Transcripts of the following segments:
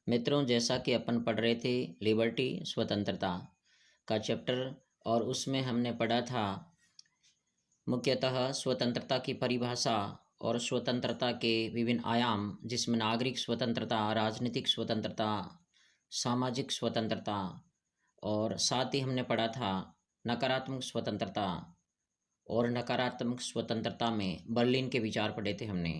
मित्रों, जैसा कि अपन पढ़ रहे थे लिबर्टी स्वतंत्रता का चैप्टर, और उसमें हमने पढ़ा था मुख्यतः स्वतंत्रता की परिभाषा और स्वतंत्रता के विभिन्न आयाम, जिसमें नागरिक स्वतंत्रता, राजनीतिक स्वतंत्रता, सामाजिक स्वतंत्रता, और साथ ही हमने पढ़ा था नकारात्मक स्वतंत्रता। और नकारात्मक स्वतंत्रता में बर्लिन के विचार पढ़े थे हमने,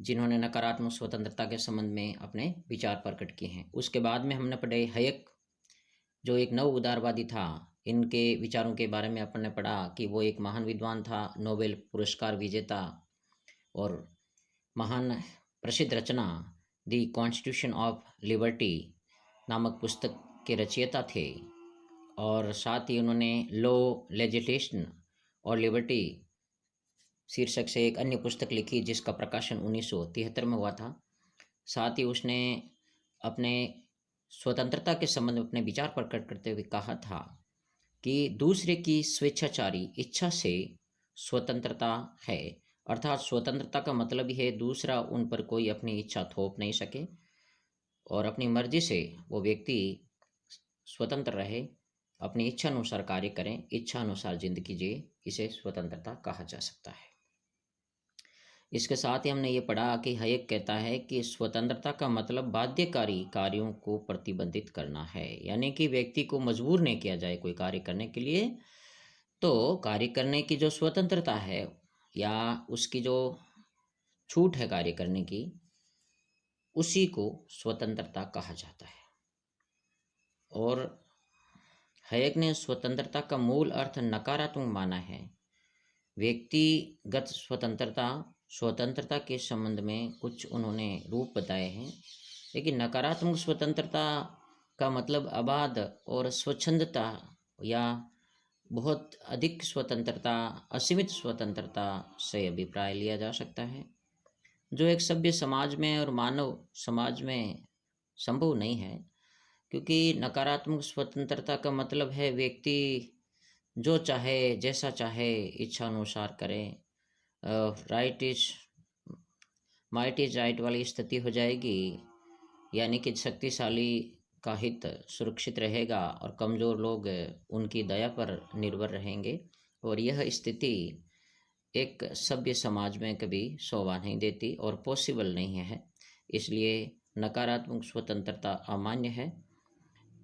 जिन्होंने नकारात्मक स्वतंत्रता के संबंध में अपने विचार प्रकट किए हैं। उसके बाद में हमने पढ़े हैयक, जो एक नव उदारवादी था। इनके विचारों के बारे में अपन ने पढ़ा कि वो एक महान विद्वान था, नोबेल पुरस्कार विजेता, और महान प्रसिद्ध रचना दी कॉन्स्टिट्यूशन ऑफ लिबर्टी नामक पुस्तक के रचयिता थे। और साथ ही उन्होंने लॉ, लेजिस्लेशन और लिबर्टी शीर्षक से एक अन्य पुस्तक लिखी, जिसका प्रकाशन 1973 में हुआ था। साथ ही उसने अपने स्वतंत्रता के संबंध में अपने विचार प्रकट करते हुए कहा था कि दूसरे की स्वेच्छाचारी इच्छा से स्वतंत्रता है। अर्थात स्वतंत्रता का मतलब ही है दूसरा उन पर कोई अपनी इच्छा थोप नहीं सके, और अपनी मर्जी से वो व्यक्ति स्वतंत्र रहे, अपनी इच्छा अनुसार कार्य करें, इच्छा अनुसार जिंदगी जिए। इसे स्वतंत्रता कहा जा सकता है। इसके साथ ही हमने ये पढ़ा कि हैयक कहता है कि स्वतंत्रता का मतलब बाध्यकारी कार्यों को प्रतिबंधित करना है, यानी कि व्यक्ति को मजबूर नहीं किया जाए कोई कार्य करने के लिए। तो कार्य करने की जो स्वतंत्रता है या उसकी जो छूट है कार्य करने की, उसी को स्वतंत्रता कहा जाता है। और हैयक ने स्वतंत्रता का मूल अर्थ नकारात्मक माना है। व्यक्तिगत स्वतंत्रता, स्वतंत्रता के संबंध में कुछ उन्होंने रूप बताए हैं, लेकिन नकारात्मक स्वतंत्रता का मतलब अबाध और स्वच्छंदता या बहुत अधिक स्वतंत्रता, असीमित स्वतंत्रता से अभिप्राय लिया जा सकता है, जो एक सभ्य समाज में और मानव समाज में संभव नहीं है। क्योंकि नकारात्मक स्वतंत्रता का मतलब है व्यक्ति जो चाहे, जैसा चाहे, इच्छा अनुसार करे। Right is might is right वाली स्थिति हो जाएगी, यानी कि शक्तिशाली का हित सुरक्षित रहेगा और कमज़ोर लोग उनकी दया पर निर्भर रहेंगे। और यह स्थिति एक सभ्य समाज में कभी शोभा नहीं देती और पॉसिबल नहीं है। इसलिए नकारात्मक स्वतंत्रता अमान्य है।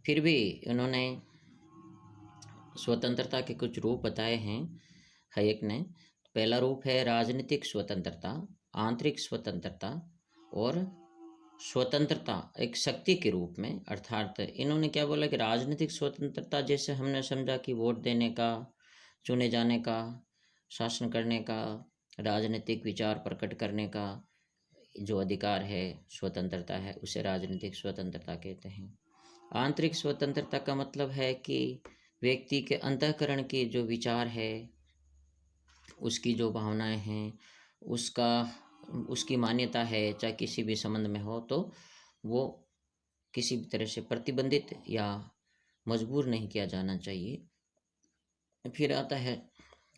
फिर भी उन्होंने स्वतंत्रता के कुछ रूप बताए हैं हैयक ने। पहला रूप है राजनीतिक स्वतंत्रता, आंतरिक स्वतंत्रता और स्वतंत्रता एक शक्ति के रूप में। अर्थात इन्होंने क्या बोला कि राजनीतिक स्वतंत्रता जैसे हमने समझा कि वोट देने का, चुने जाने का, शासन करने का, राजनीतिक विचार प्रकट करने का जो अधिकार है, स्वतंत्रता है, उसे राजनीतिक स्वतंत्रता कहते हैं। आंतरिक स्वतंत्रता का मतलब है कि व्यक्ति के अंतःकरण के जो विचार है, उसकी जो भावनाएं हैं, उसकी मान्यता है, चाहे किसी भी संबंध में हो, तो वो किसी भी तरह से प्रतिबंधित या मजबूर नहीं किया जाना चाहिए। फिर आता है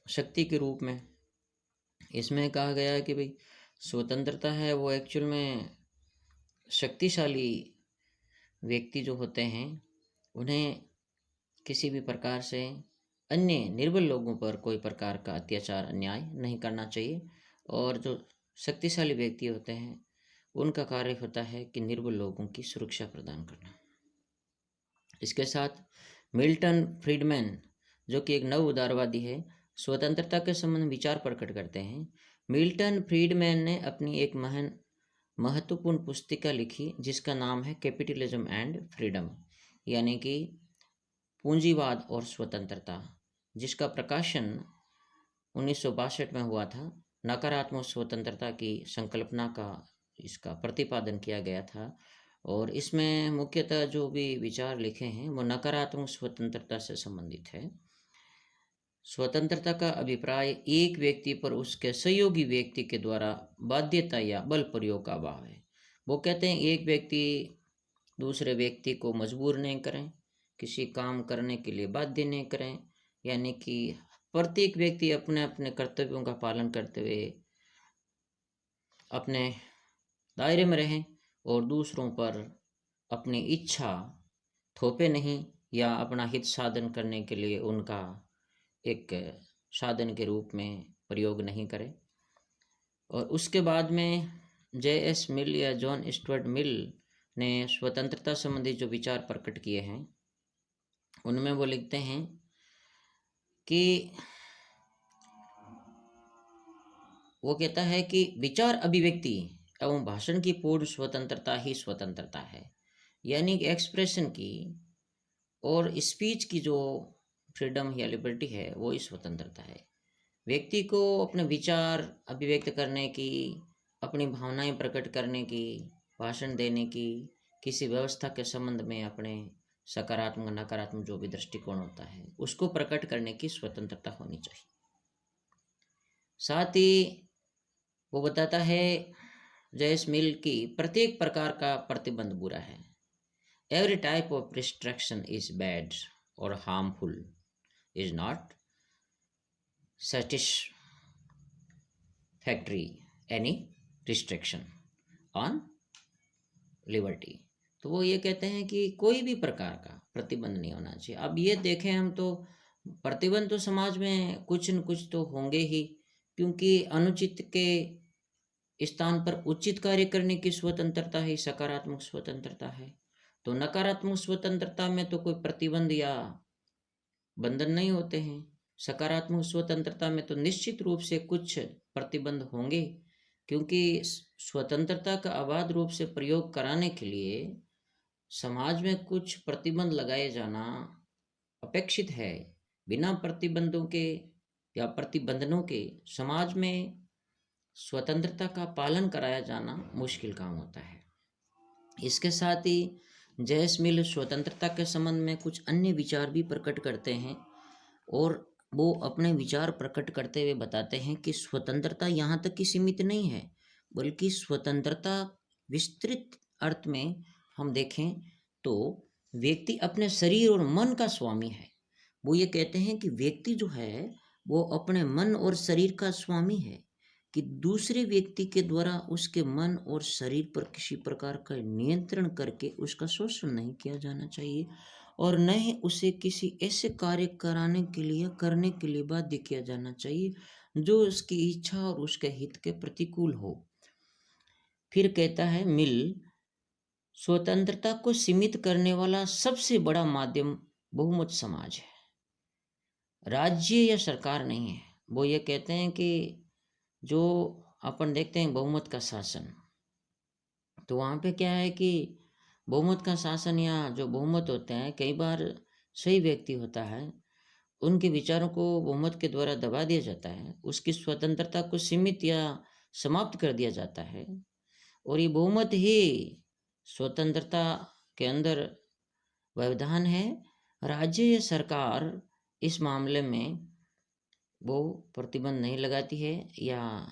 शक्ति के रूप में। इसमें कहा गया है कि भाई स्वतंत्रता है वो एक्चुअल में शक्तिशाली व्यक्ति जो होते हैं, उन्हें किसी भी प्रकार से अन्य निर्बल लोगों पर कोई प्रकार का अत्याचार, अन्याय नहीं करना चाहिए। और जो शक्तिशाली व्यक्ति होते हैं, उनका कार्य होता है कि निर्बल लोगों की सुरक्षा प्रदान करना। इसके साथ मिल्टन फ्रीडमैन, जो कि एक नव उदारवादी है, स्वतंत्रता के संबंध में विचार प्रकट करते हैं। मिल्टन फ्रीडमैन ने अपनी एक महत्वपूर्ण पुस्तिका लिखी, जिसका नाम है कैपिटलिज्म एंड फ्रीडम, यानी कि पूंजीवाद और स्वतंत्रता, जिसका प्रकाशन 1962 में हुआ था। नकारात्मक स्वतंत्रता की संकल्पना का इसका प्रतिपादन किया गया था। और इसमें मुख्यतः जो भी विचार लिखे हैं वो नकारात्मक स्वतंत्रता से संबंधित है। स्वतंत्रता का अभिप्राय एक व्यक्ति पर उसके सहयोगी व्यक्ति के द्वारा बाध्यता या बल प्रयोग का अभाव है। वो कहते हैं एक व्यक्ति दूसरे व्यक्ति को मजबूर नहीं करें, किसी काम करने के लिए बाध्य नहीं करें, यानी कि प्रत्येक व्यक्ति अपने अपने कर्तव्यों का पालन करते हुए अपने दायरे में रहें और दूसरों पर अपनी इच्छा थोपे नहीं या अपना हित साधन करने के लिए उनका एक साधन के रूप में प्रयोग नहीं करे। और उसके बाद में J.S. मिल या जॉन स्टुअर्ट मिल ने स्वतंत्रता संबंधी जो विचार प्रकट किए हैं उनमें वो लिखते हैं कि वो कहता है कि विचार अभिव्यक्ति एवं भाषण की पूर्ण स्वतंत्रता ही स्वतंत्रता है, यानी कि एक्सप्रेशन की और स्पीच की जो फ्रीडम या लिबर्टी है वो ही स्वतंत्रता है। व्यक्ति को अपने विचार अभिव्यक्त करने की, अपनी भावनाएं प्रकट करने की, भाषण देने की, किसी व्यवस्था के संबंध में अपने सकारात्मक नकारात्मक जो भी दृष्टिकोण होता है उसको प्रकट करने की स्वतंत्रता होनी चाहिए। साथ ही वो बताता है जयस मिल की प्रत्येक प्रकार का प्रतिबंध बुरा है। Every type of restriction is bad और harmful, is not satisfactory any restriction on liberty। तो वो ये कहते हैं कि कोई भी प्रकार का प्रतिबंध नहीं होना चाहिए। अब ये देखें हम तो प्रतिबंध तो समाज में कुछ न कुछ तो होंगे ही, क्योंकि अनुचित के स्थान पर उचित कार्य करने की स्वतंत्रता ही सकारात्मक स्वतंत्रता है। तो नकारात्मक स्वतंत्रता में तो कोई प्रतिबंध या बंधन नहीं होते हैं। सकारात्मक स्वतंत्रता में तो निश्चित रूप से कुछ प्रतिबंध होंगे, क्योंकि स्वतंत्रता का अबाध रूप से प्रयोग कराने के लिए समाज में कुछ प्रतिबंध लगाए जाना अपेक्षित है। बिना प्रतिबंधों के या प्रतिबंधनों के समाज में स्वतंत्रता का पालन कराया जाना मुश्किल काम होता है। इसके साथ ही जयस मिल स्वतंत्रता के संबंध में कुछ अन्य विचार भी प्रकट करते हैं और वो अपने विचार प्रकट करते हुए बताते हैं कि स्वतंत्रता यहाँ तक कि सीमित नहीं है, बल्कि स्वतंत्रता विस्तृत अर्थ में हम देखें तो व्यक्ति अपने शरीर और मन का स्वामी है। वो ये कहते हैं कि व्यक्ति जो है वो अपने मन और शरीर का स्वामी है, कि दूसरे व्यक्ति के द्वारा उसके मन और शरीर पर किसी प्रकार का नियंत्रण करके उसका शोषण नहीं किया जाना चाहिए और न ही उसे किसी ऐसे कार्य करने के लिए बाध्य किया जाना चाहिए जो उसकी इच्छा और उसके हित के प्रतिकूल हो। फिर कहता है मिल, स्वतंत्रता को सीमित करने वाला सबसे बड़ा माध्यम बहुमत समाज है, राज्य या सरकार नहीं है। वो ये कहते हैं कि जो अपन देखते हैं बहुमत का शासन, तो वहाँ पे क्या है कि बहुमत का शासन या जो बहुमत होते हैं, कई बार सही व्यक्ति होता है, उनके विचारों को बहुमत के द्वारा दबा दिया जाता है, उसकी स्वतंत्रता को सीमित या समाप्त कर दिया जाता है। और ये बहुमत ही स्वतंत्रता के अंदर व्यवधान है। राज्य या सरकार इस मामले में वो प्रतिबंध नहीं लगाती है या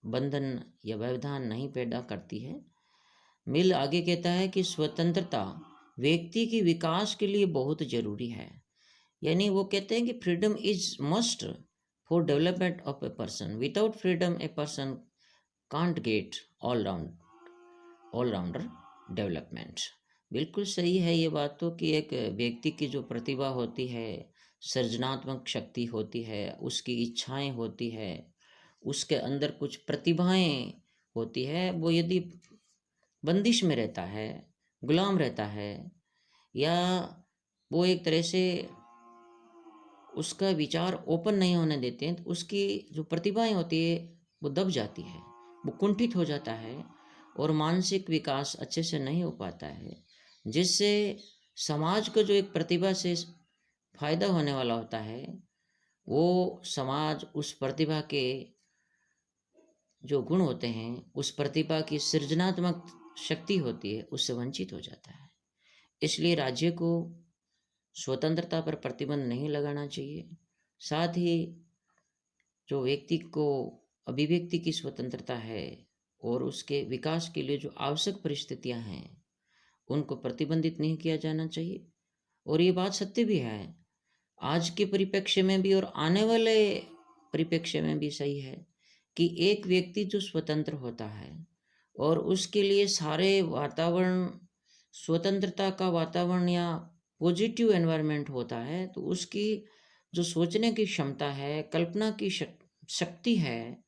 बंधन या व्यवधान नहीं पैदा करती है। मिल आगे कहता है कि स्वतंत्रता व्यक्ति के विकास के लिए बहुत जरूरी है, यानी वो कहते हैं कि freedom is must for development of a person, without freedom a person can't get allrounder development. बिल्कुल सही है ये बात तो, कि एक व्यक्ति की जो प्रतिभा होती है, सृजनात्मक शक्ति होती है, उसकी इच्छाएं होती है, उसके अंदर कुछ प्रतिभाएं होती है, वो यदि बंदिश में रहता है, गुलाम रहता है, या वो एक तरह से उसका विचार ओपन नहीं होने देते हैं, तो उसकी जो प्रतिभाएं होती है वो दब जाती है, वो कुंठित हो जाता है और मानसिक विकास अच्छे से नहीं हो पाता है, जिससे समाज को जो एक प्रतिभा से फायदा होने वाला होता है, वो समाज उस प्रतिभा के जो गुण होते हैं, उस प्रतिभा की सृजनात्मक शक्ति होती है, उससे वंचित हो जाता है। इसलिए राज्य को स्वतंत्रता पर प्रतिबंध नहीं लगाना चाहिए। साथ ही जो व्यक्ति को अभिव्यक्ति की स्वतंत्रता है और उसके विकास के लिए जो आवश्यक परिस्थितियां हैं उनको प्रतिबंधित नहीं किया जाना चाहिए। और ये बात सत्य भी है, आज के परिप्रेक्ष्य में भी और आने वाले परिप्रेक्ष्य में भी सही है कि एक व्यक्ति जो स्वतंत्र होता है और उसके लिए सारे वातावरण स्वतंत्रता का वातावरण या पॉजिटिव एनवायरनमेंट होता है, तो उसकी जो सोचने की क्षमता है, कल्पना की शक्ति है,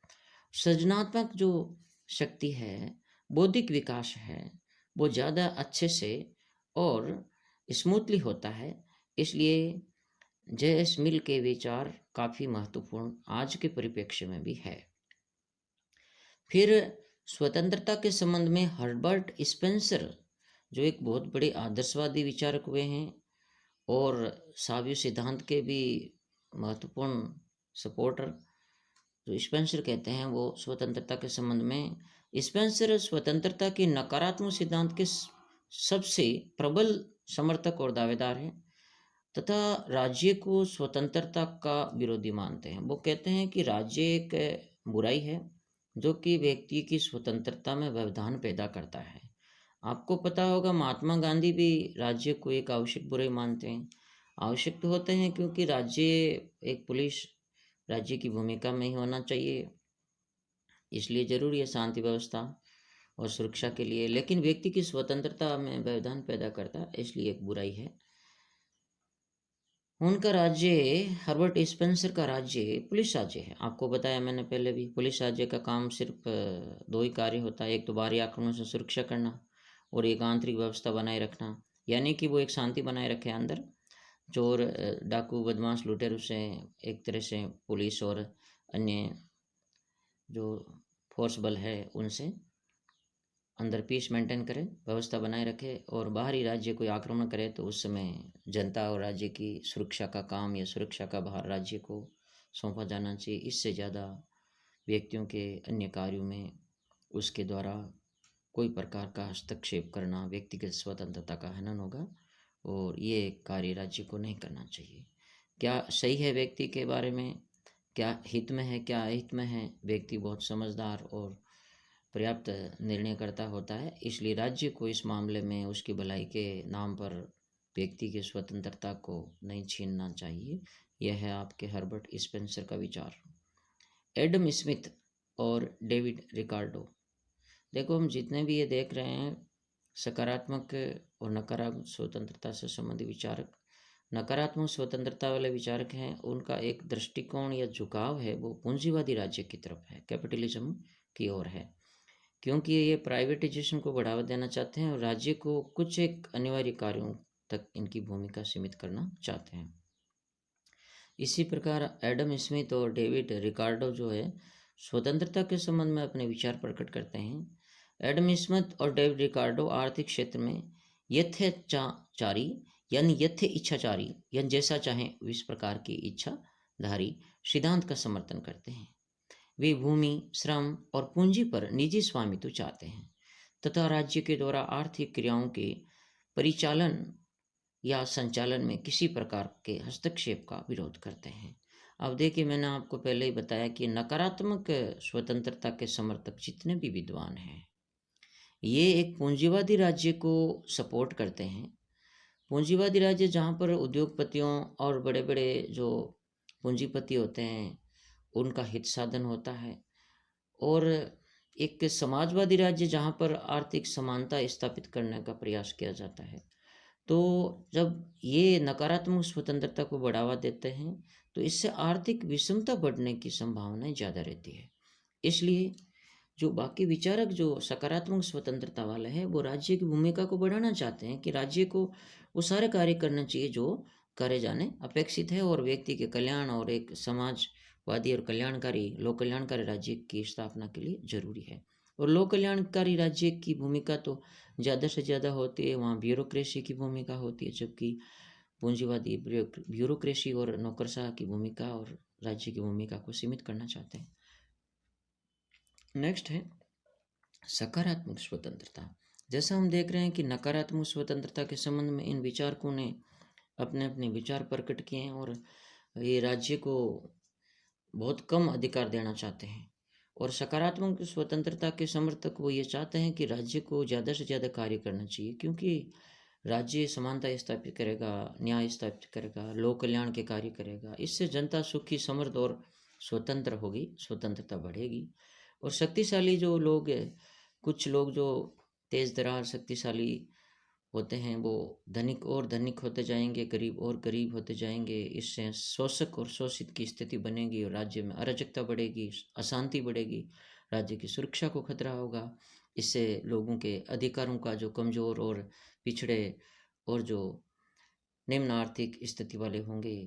सृजनात्मक जो शक्ति है, बौद्धिक विकास है, वो ज़्यादा अच्छे से और स्मूथली होता है। इसलिए जे.एस. मिल के विचार काफ़ी महत्वपूर्ण आज के परिप्रेक्ष्य में भी है। फिर स्वतंत्रता के संबंध में हर्बर्ट स्पेंसर, जो एक बहुत बड़े आदर्शवादी विचारक हुए हैं और साव्य सिद्धांत के भी महत्वपूर्ण सपोर्टर, जो स्पेंसर कहते हैं, वो स्वतंत्रता के संबंध में स्पेंसर स्वतंत्रता के नकारात्मक सिद्धांत के सबसे प्रबल समर्थक और दावेदार हैं तथा राज्य को स्वतंत्रता का विरोधी मानते हैं। वो कहते हैं कि राज्य एक बुराई है जो कि व्यक्ति की स्वतंत्रता में व्यवधान पैदा करता है। आपको पता होगा महात्मा गांधी भी राज्य को एक आवश्यक बुराई मानते हैं। आवश्यक तो होते हैं क्योंकि राज्य एक पुलिस राज्य की भूमिका में ही होना चाहिए, इसलिए जरूरी है शांति व्यवस्था और सुरक्षा के लिए, लेकिन व्यक्ति की स्वतंत्रता में व्यवधान पैदा करता है, इसलिए एक बुराई है। उनका राज्य, हर्बर्ट स्पेंसर का राज्य पुलिस राज्य है। आपको बताया मैंने पहले भी, पुलिस राज्य का काम सिर्फ दो ही कार्य होता है, एक तो बाहरी आक्रमण से सुरक्षा करना और एक आंतरिक व्यवस्था बनाए रखना, यानी कि वो एक शांति बनाए रखे अंदर। चोर, डाकू, बदमाश, लुटेरों से एक तरह से पुलिस और अन्य जो फोर्स बल है उनसे अंदर पीस मेंटेन करे, व्यवस्था बनाए रखे, और बाहरी राज्य कोई आक्रमण करे तो उस समय जनता और राज्य की सुरक्षा का काम या सुरक्षा का भार राज्य को सौंपा जाना चाहिए। इससे ज़्यादा व्यक्तियों के अन्य कार्यों में उसके द्वारा कोई प्रकार का हस्तक्षेप करना व्यक्तिगत स्वतंत्रता का हनन होगा और ये कार्य राज्य को नहीं करना चाहिए। क्या सही है व्यक्ति के बारे में, क्या हित में है, क्या अहित में है, व्यक्ति बहुत समझदार और पर्याप्त निर्णयकर्ता होता है। इसलिए राज्य को इस मामले में उसकी भलाई के नाम पर व्यक्ति की स्वतंत्रता को नहीं छीनना चाहिए। यह है आपके हर्बर्ट स्पेंसर का विचार। एडम स्मिथ और डेविड रिकार्डो, देखो हम जितने भी ये देख रहे हैं सकारात्मक और नकारात्मक स्वतंत्रता से संबंधित विचारक, नकारात्मक स्वतंत्रता वाले विचारक हैं, उनका एक दृष्टिकोण या झुकाव है वो पूंजीवादी राज्य की तरफ है, कैपिटलिज्म की ओर है, क्योंकि ये प्राइवेटाइजेशन को बढ़ावा देना चाहते हैं और राज्य को कुछ एक अनिवार्य कार्यों तक इनकी भूमिका सीमित करना चाहते हैं। इसी प्रकार एडम स्मिथ और डेविड रिकार्डो जो है स्वतंत्रता के संबंध में अपने विचार प्रकट करते हैं। एडम स्मिथ और डेविड रिकार्डो आर्थिक क्षेत्र में यथेच्छाचारी यानी यथे इच्छाचारी यानी जैसा चाहे इस प्रकार की इच्छाधारी सिद्धांत का समर्थन करते हैं। वे भूमि, श्रम और पूंजी पर निजी स्वामित्व चाहते हैं तथा राज्य के द्वारा आर्थिक क्रियाओं के परिचालन या संचालन में किसी प्रकार के हस्तक्षेप का विरोध करते हैं। अब देखिए, मैंने आपको पहले ही बताया कि नकारात्मक स्वतंत्रता के समर्थक जितने भी विद्वान हैं ये एक पूंजीवादी राज्य को सपोर्ट करते हैं। पूंजीवादी राज्य जहाँ पर उद्योगपतियों और बड़े बड़े जो पूंजीपति होते हैं उनका हित साधन होता है, और एक समाजवादी राज्य जहाँ पर आर्थिक समानता स्थापित करने का प्रयास किया जाता है। तो जब ये नकारात्मक स्वतंत्रता को बढ़ावा देते हैं तो इससे आर्थिक विषमता बढ़ने की संभावनाएं ज़्यादा रहती है। इसलिए जो बाकी विचारक जो सकारात्मक स्वतंत्रता वाले हैं वो राज्य की भूमिका को बढ़ाना चाहते हैं कि राज्य को वो सारे कार्य करना चाहिए जो करे जाने अपेक्षित है और व्यक्ति के कल्याण और एक समाजवादी और कल्याणकारी लोक कल्याणकारी राज्य की स्थापना के लिए जरूरी है। और लोक कल्याणकारी राज्य की भूमिका तो ज़्यादा से ज़्यादा होती है, वहाँ ब्यूरोक्रेसी की भूमिका होती है, जबकि पूंजीवादी ब्यूरोक्रेसी और नौकरशाह की भूमिका और राज्य की भूमिका को सीमित करना चाहते हैं। नेक्स्ट है सकारात्मक स्वतंत्रता। जैसा हम देख रहे हैं कि नकारात्मक स्वतंत्रता के संबंध में इन विचारकों ने अपने अपने विचार प्रकट किए हैं और ये राज्य को बहुत कम अधिकार देना चाहते हैं। और सकारात्मक स्वतंत्रता के समर्थक वो ये चाहते हैं कि राज्य को ज़्यादा से ज़्यादा कार्य करना चाहिए, क्योंकि राज्य समानता स्थापित करेगा, न्याय स्थापित करेगा, लोक कल्याण के कार्य करेगा। इससे जनता सुखी, समृद्ध और स्वतंत्र होगी, स्वतंत्रता बढ़ेगी। और शक्तिशाली जो लोग, कुछ लोग जो तेज तर्रार शक्तिशाली होते हैं वो धनिक और धनिक होते जाएंगे, गरीब और गरीब होते जाएंगे। इससे शोषक और शोषित की स्थिति बनेगी और राज्य में अराजकता बढ़ेगी, अशांति बढ़ेगी, राज्य की सुरक्षा को खतरा होगा। इससे लोगों के अधिकारों का जो कमज़ोर और पिछड़े और जो निम्न आर्थिक स्थिति वाले होंगे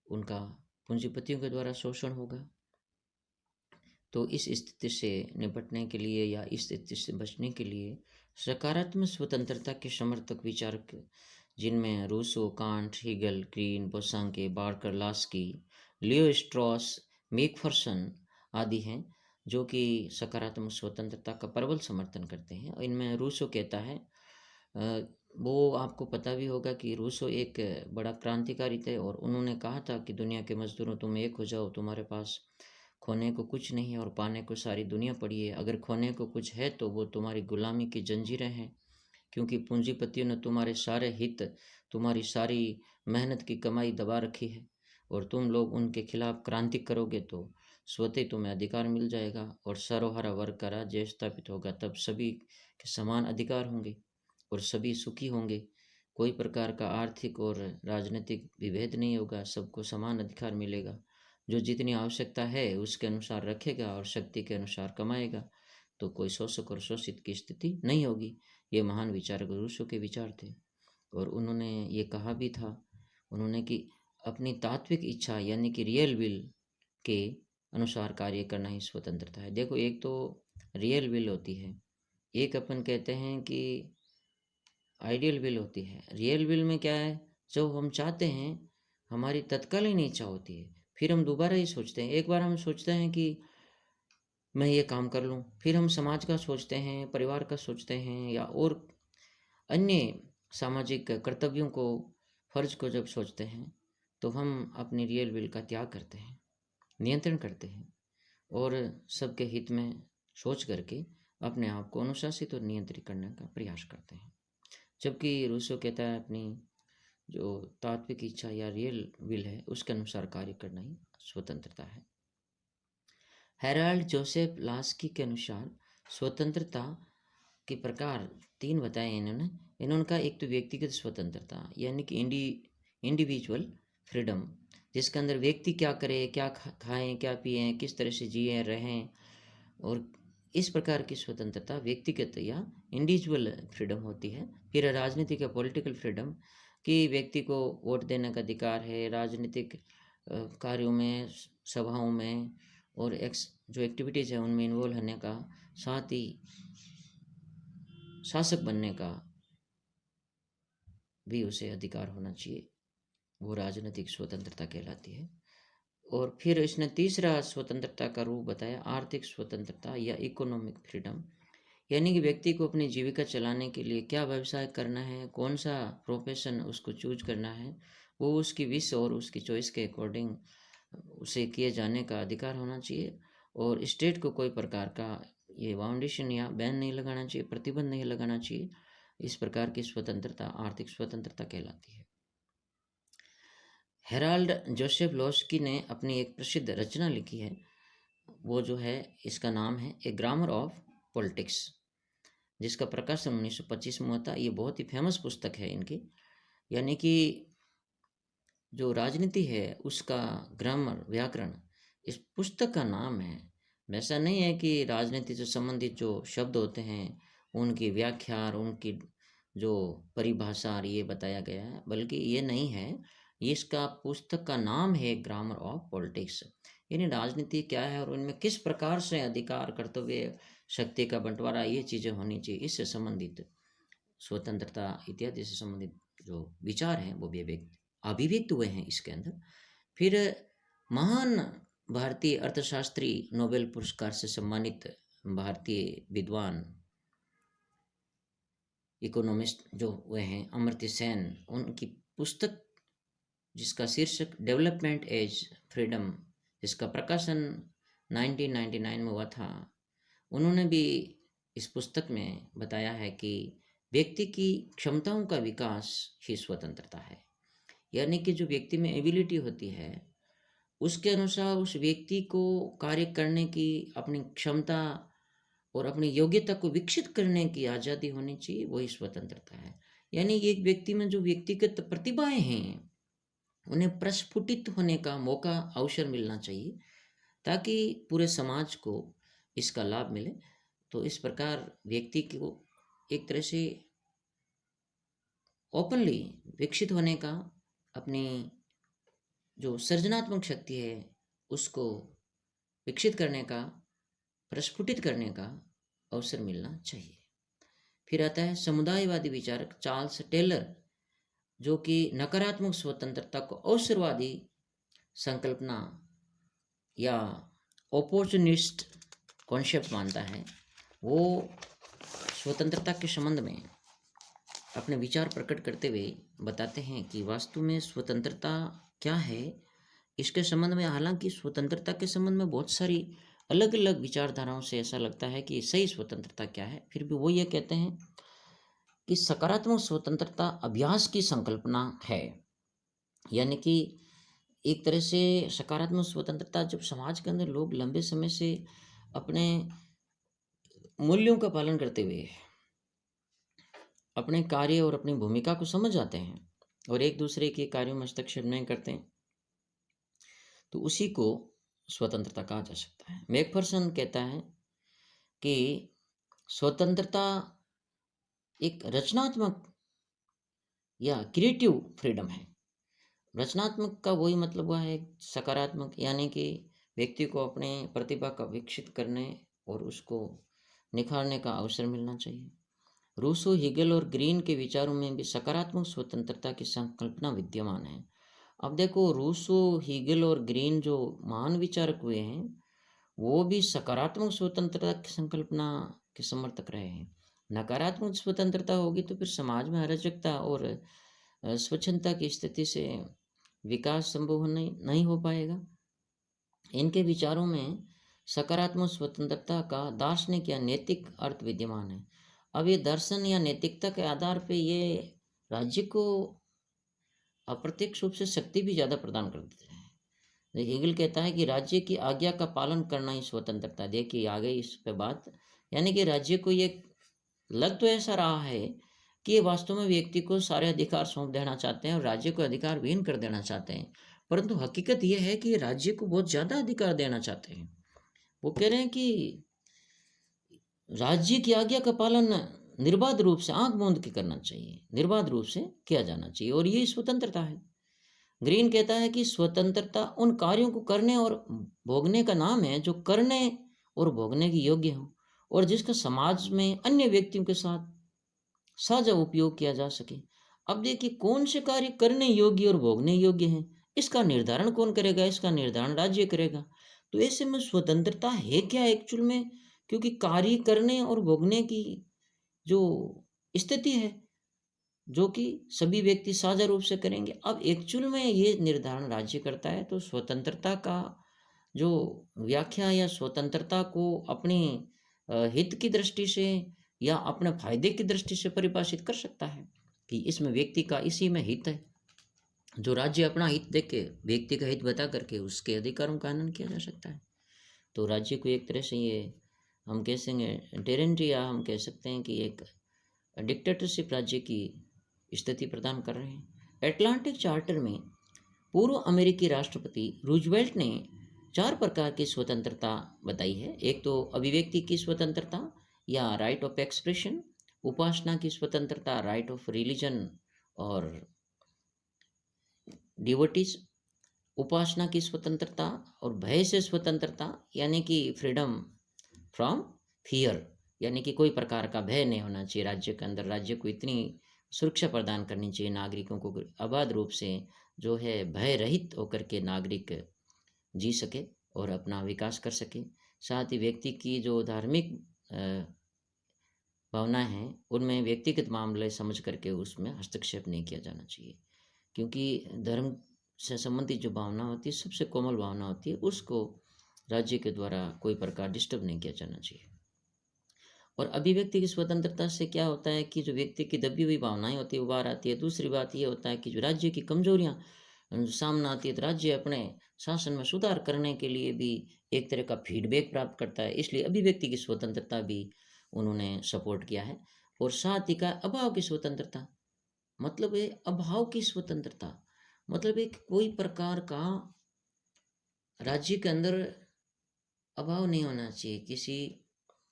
उनका पूंजीपतियों के द्वारा शोषण होगा। तो इस स्थिति से निपटने के लिए या इस स्थिति से बचने के लिए सकारात्मक स्वतंत्रता के समर्थक विचारक जिनमें Rousseau, Kant, Hegel, Green, Bosanquet, Barker, Laski, Leo Strauss, Macpherson आदि हैं जो कि सकारात्मक स्वतंत्रता का प्रबल समर्थन करते हैं। और इनमें रूसो कहता है, वो आपको पता भी होगा कि रूसो एक बड़ा क्रांतिकारी थे और उन्होंने कहा था कि दुनिया के मजदूरों तुम एक हो जाओ, तुम्हारे पास खोने को कुछ नहीं है और पाने को सारी दुनिया पड़ी है। अगर खोने को कुछ है तो वो तुम्हारी गुलामी की जंजीरें हैं, क्योंकि पूंजीपतियों ने तुम्हारे सारे हित, तुम्हारी सारी मेहनत की कमाई दबा रखी है और तुम लोग उनके खिलाफ क्रांति करोगे तो स्वतः तुम्हें अधिकार मिल जाएगा और सर्वहारा वर्ग का राज्य स्थापित होगा। तब सभी के समान अधिकार होंगे और सभी सुखी होंगे। कोई प्रकार का आर्थिक और राजनीतिक विभेद नहीं होगा, सबको समान अधिकार मिलेगा। जो जितनी आवश्यकता है उसके अनुसार रखेगा और शक्ति के अनुसार कमाएगा, तो कोई शोषक और शोषित की स्थिति नहीं होगी। ये महान विचारक रूसो के विचार थे और उन्होंने ये कहा भी था उन्होंने कि अपनी तात्विक इच्छा यानी कि रियल विल के अनुसार कार्य करना ही स्वतंत्रता है। देखो, एक तो रियल विल होती है, एक अपन कहते हैं कि आइडियल विल होती है। रियल विल में क्या है, जो हम चाहते हैं हमारी तत्कालीन इच्छा होती है, फिर हम दोबारा ही सोचते हैं। एक बार हम सोचते हैं कि मैं ये काम कर लूँ, फिर हम समाज का सोचते हैं, परिवार का सोचते हैं या और अन्य सामाजिक कर्तव्यों को, फर्ज को जब सोचते हैं तो हम अपनी रियल विल का त्याग करते हैं, नियंत्रण करते हैं और सबके हित में सोच करके अपने आप को अनुशासित और नियंत्रित करने का प्रयास करते हैं। जबकि रूसो कहता है अपनी जो तात्विक इच्छा या रियल विल है उसके अनुसार कार्य करना ही स्वतंत्रता है। हेराल्ड जोसेफ लास्की के अनुसार स्वतंत्रता के प्रकार 3 बताए इन्होंने। इन्होंने कहा, एक तो व्यक्तिगत स्वतंत्रता यानी कि इंडिविजुअल फ्रीडम, जिसके अंदर व्यक्ति क्या करे, क्या खाएं, क्या पिए, किस तरह से जिए रहें, और इस प्रकार की स्वतंत्रता व्यक्तिगत या इंडिविजुअल फ्रीडम होती है। फिर राजनीतिक या पॉलिटिकल फ्रीडम कि व्यक्ति को वोट देने का अधिकार है, राजनीतिक कार्यों में, सभाओं में और जो एक्टिविटीज़ है उनमें इन्वॉल्व होने का, साथ ही शासक बनने का भी उसे अधिकार होना चाहिए, वो राजनीतिक स्वतंत्रता कहलाती है। और फिर इसने तीसरा स्वतंत्रता का रूप बताया, आर्थिक स्वतंत्रता या इकोनॉमिक फ्रीडम, यानी कि व्यक्ति को अपनी जीविका चलाने के लिए क्या व्यवसाय करना है, कौन सा प्रोफेशन उसको चूज करना है, वो उसकी विश और उसकी चॉइस के अकॉर्डिंग उसे किए जाने का अधिकार होना चाहिए और स्टेट को कोई प्रकार का ये बाउंडेशन या बैन नहीं लगाना चाहिए, प्रतिबंध नहीं लगाना चाहिए। इस प्रकार की स्वतंत्रता आर्थिक स्वतंत्रता कहलाती है। हेराल्ड जोसेफ लॉस्की ने अपनी एक प्रसिद्ध रचना लिखी है, वो जो है इसका नाम है ए ग्रामर ऑफ पॉलिटिक्स, जिसका प्रकाशन 1925 में हुआ था। ये बहुत ही फेमस पुस्तक है इनकी, यानी कि जो राजनीति है उसका ग्रामर, व्याकरण इस पुस्तक का नाम है। वैसा नहीं है कि राजनीति से संबंधित जो शब्द होते हैं उनकी व्याख्या और उनकी जो परिभाषा और ये बताया गया है, बल्कि ये नहीं है। इसका पुस्तक का नाम है ग्रामर ऑफ पॉलिटिक्स, यानी राजनीति क्या है और उनमें किस प्रकार से अधिकार, कर्तव्य, शक्ति का बंटवारा, ये चीज़ें होनी चाहिए, इससे संबंधित स्वतंत्रता इत्यादि से संबंधित जो विचार हैं वो भी अभिव्यक्त हुए हैं इसके अंदर। फिर महान भारतीय अर्थशास्त्री, नोबेल पुरस्कार से सम्मानित भारतीय विद्वान इकोनॉमिस्ट जो हुए हैं अमर्त्य सेन, उनकी पुस्तक जिसका शीर्षक डेवलपमेंट एज फ्रीडम, जिसका प्रकाशन 1999 में हुआ था, उन्होंने भी इस पुस्तक में बताया है कि व्यक्ति की क्षमताओं का विकास ही स्वतंत्रता है, यानी कि जो व्यक्ति में एबिलिटी होती है उसके अनुसार उस व्यक्ति को कार्य करने की अपनी क्षमता और अपनी योग्यता को विकसित करने की आज़ादी होनी चाहिए, वही स्वतंत्रता है। यानी एक व्यक्ति में जो व्यक्तिगत प्रतिभाएं हैं उन्हें प्रस्फुटित होने का मौका, अवसर मिलना चाहिए ताकि पूरे समाज को इसका लाभ मिले। तो इस प्रकार व्यक्ति को एक तरह से ओपनली विकसित होने का, अपनी जो सृजनात्मक शक्ति है उसको विकसित करने का, प्रस्फुटित करने का अवसर मिलना चाहिए। फिर आता है समुदायवादी विचारक चार्ल्स टेलर, जो कि नकारात्मक स्वतंत्रता को अवसरवादी संकल्पना या ओपोर्चुनिस्ट कॉन्सेप्ट मानता है। वो स्वतंत्रता के संबंध में अपने विचार प्रकट करते हुए बताते हैं कि वास्तव में स्वतंत्रता क्या है। इसके संबंध में हालांकि स्वतंत्रता के संबंध में बहुत सारी अलग अलग विचारधाराओं से ऐसा लगता है कि सही स्वतंत्रता क्या है, फिर भी वो ये कहते हैं कि सकारात्मक स्वतंत्रता अभ्यास की संकल्पना है। यानी कि एक तरह से सकारात्मक स्वतंत्रता जब समाज के अंदर लोग लंबे समय से अपने मूल्यों का पालन करते हुए अपने कार्य और अपनी भूमिका को समझ जाते हैं और एक दूसरे के कार्यों में हस्तक्षेप नहीं करते हैं, तो उसी को स्वतंत्रता कहा जा सकता है। मैकफर्सन कहता है कि स्वतंत्रता एक रचनात्मक या क्रिएटिव फ्रीडम है। रचनात्मक का वही मतलब हुआ है सकारात्मक, यानी कि व्यक्ति को अपने प्रतिभा का विकसित करने और उसको निखारने का अवसर मिलना चाहिए। रूसो, हिगल और ग्रीन के विचारों में भी सकारात्मक स्वतंत्रता की संकल्पना विद्यमान है। अब देखो, रूसो, हिगल और ग्रीन जो महान विचारक हुए हैं वो भी सकारात्मक स्वतंत्रता की संकल्पना के समर्थक रहे हैं। नकारात्मक स्वतंत्रता होगी तो फिर समाज में अराजकता और स्वच्छंदता की स्थिति से विकास संभव नहीं हो पाएगा। इनके विचारों में सकारात्मक स्वतंत्रता का दार्शनिक या नैतिक अर्थ विद्यमान है। अब ये दर्शन या नैतिकता के आधार पे ये राज्य को अप्रत्यक्ष रूप से शक्ति भी ज़्यादा प्रदान कर देते हैं। हेगल कहता है कि राज्य की आज्ञा का पालन करना ही स्वतंत्रता। देखिए आ गई इस पे बात, यानी कि राज्य को ये लग तो ऐसा रहा है कि ये वास्तव में व्यक्ति को सारे अधिकार सौंप देना चाहते हैं और राज्य को अधिकार विहीन कर देना चाहते हैं, परंतु हकीकत यह है कि राज्य को बहुत ज़्यादा अधिकार देना चाहते हैं। वो कह रहे हैं कि राज्य की आज्ञा का पालन निर्बाध रूप से आंख मूंद के करना चाहिए, निर्बाध रूप से किया जाना चाहिए, और ये स्वतंत्रता है। ग्रीन कहता है कि स्वतंत्रता उन कार्यों को करने और भोगने का नाम है जो करने और भोगने के योग्य हो और जिसका समाज में अन्य व्यक्तियों के साथ साझा उपयोग किया जा सके। अब देखिए कौन से कार्य करने योग्य और भोगने योग्य हैं, इसका निर्धारण कौन करेगा? इसका निर्धारण राज्य करेगा। तो ऐसे में स्वतंत्रता है क्या एक्चुअल में? क्योंकि कार्य करने और भोगने की जो स्थिति है जो कि सभी व्यक्ति साझा रूप से करेंगे, अब एक्चुअल में ये निर्धारण राज्य करता है। तो स्वतंत्रता का जो व्याख्या या स्वतंत्रता को अपने हित की दृष्टि से या अपने फायदे की दृष्टि से परिभाषित कर सकता है कि इसमें व्यक्ति का इसी में हित है, जो राज्य अपना हित देख के व्यक्ति का हित बता करके उसके अधिकारों का हनन किया जा सकता है। तो राज्य को एक तरह से ये हम कह सकेंगे टेरेंट्री, या हम कह सकते हैं कि एक डिक्टेटरशिप राज्य की स्थिति प्रदान कर रहे हैं। एटलांटिक चार्टर में पूर्व अमेरिकी राष्ट्रपति रूजवेल्ट ने 4 प्रकार की स्वतंत्रता बताई है। एक तो अभिव्यक्ति की स्वतंत्रता या राइट ऑफ एक्सप्रेशन, उपासना की स्वतंत्रता, राइट ऑफ रिलीजन और डिवोटीज, उपासना की स्वतंत्रता और भय से स्वतंत्रता यानी कि फ्रीडम फ्रॉम फियर, यानी कि कोई प्रकार का भय नहीं होना चाहिए राज्य के अंदर। राज्य को इतनी सुरक्षा प्रदान करनी चाहिए नागरिकों को अबाध रूप से जो है भय रहित होकर के नागरिक जी सके और अपना विकास कर सके। साथ ही व्यक्ति की जो धार्मिक भावनाएं हैं उनमें व्यक्तिगत मामले समझ करके उसमें हस्तक्षेप नहीं किया जाना चाहिए, क्योंकि धर्म से संबंधित जो भावना होती है सबसे कोमल भावना होती है, उसको राज्य के द्वारा कोई प्रकार डिस्टर्ब नहीं किया जाना चाहिए। और अभिव्यक्ति की स्वतंत्रता से क्या होता है कि जो व्यक्ति की दबी हुई भावनाएं होती है वो बाहर आती है। दूसरी बात ये होता है कि जो राज्य की कमजोरियां सामने आती है तो राज्य अपने शासन में सुधार करने के लिए भी एक तरह का फीडबैक प्राप्त करता है, इसलिए अभिव्यक्ति की स्वतंत्रता भी उन्होंने सपोर्ट किया है। और साथ ही का अभाव की स्वतंत्रता, मतलब है अभाव की स्वतंत्रता, मतलब एक कोई प्रकार का राज्य के अंदर अभाव नहीं होना चाहिए किसी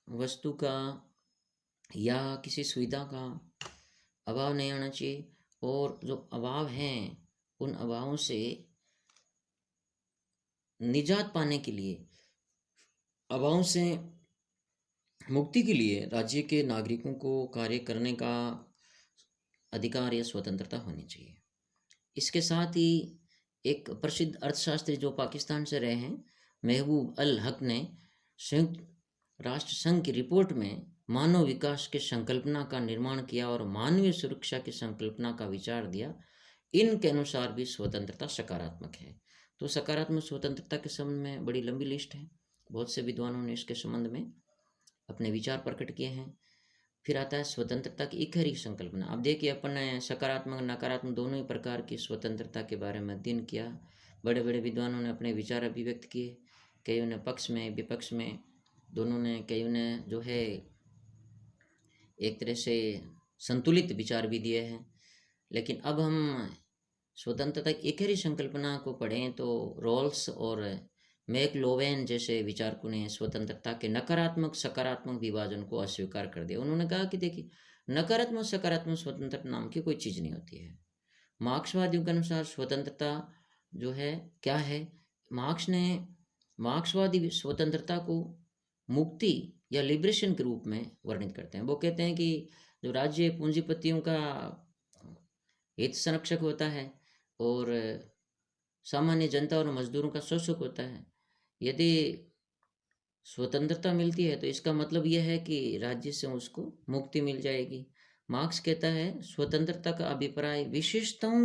वस्तु का या किसी सुविधा का अभाव नहीं होना चाहिए। और जो अभाव हैं उन अभावों से निजात पाने के लिए, अभाव से मुक्ति के लिए राज्य के नागरिकों को कार्य करने का अधिकार या स्वतंत्रता होनी चाहिए। इसके साथ ही एक प्रसिद्ध अर्थशास्त्री जो पाकिस्तान से रहे हैं, महबूब अल हक ने संयुक्त राष्ट्र संघ की रिपोर्ट में मानव विकास के संकल्पना का निर्माण किया और मानवीय सुरक्षा की संकल्पना का विचार दिया। इनके अनुसार भी स्वतंत्रता सकारात्मक है। तो सकारात्मक स्वतंत्रता के संबंध में बड़ी लंबी लिस्ट है, बहुत से विद्वानों ने इसके संबंध में अपने विचार प्रकट किए हैं। फिर आता है स्वतंत्रता की इकहरी संकल्पना। अब देखिए, अपन ने सकारात्मक नकारात्मक दोनों ही प्रकार की स्वतंत्रता के बारे में अध्ययन किया। बड़े बड़े विद्वानों ने अपने विचार अभिव्यक्त किए, कईयों ने पक्ष में विपक्ष में दोनों ने, कईयों ने जो है एक तरह से संतुलित विचार भी दिए हैं। लेकिन अब हम स्वतंत्रता की इकहरी संकल्पना को पढ़ें तो रॉल्स और मैकलोवेन जैसे विचारकों ने स्वतंत्रता के नकारात्मक सकारात्मक विभाजन को अस्वीकार कर दिया। उन्होंने कहा कि देखिए, नकारात्मक सकारात्मक स्वतंत्रता नाम की कोई चीज़ नहीं होती है। मार्क्सवादियों के अनुसार स्वतंत्रता जो है क्या है, मार्क्सवादी स्वतंत्रता को मुक्ति या लिबरेशन के रूप में वर्णित करते हैं। वो कहते हैं कि जो राज्य पूंजीपतियों का हित संरक्षक होता है और सामान्य जनता और मजदूरों का शोषक होता है, यदि स्वतंत्रता मिलती है तो इसका मतलब यह है कि राज्य से उसको मुक्ति मिल जाएगी। मार्क्स कहता है स्वतंत्रता का अभिप्राय विशेषताओं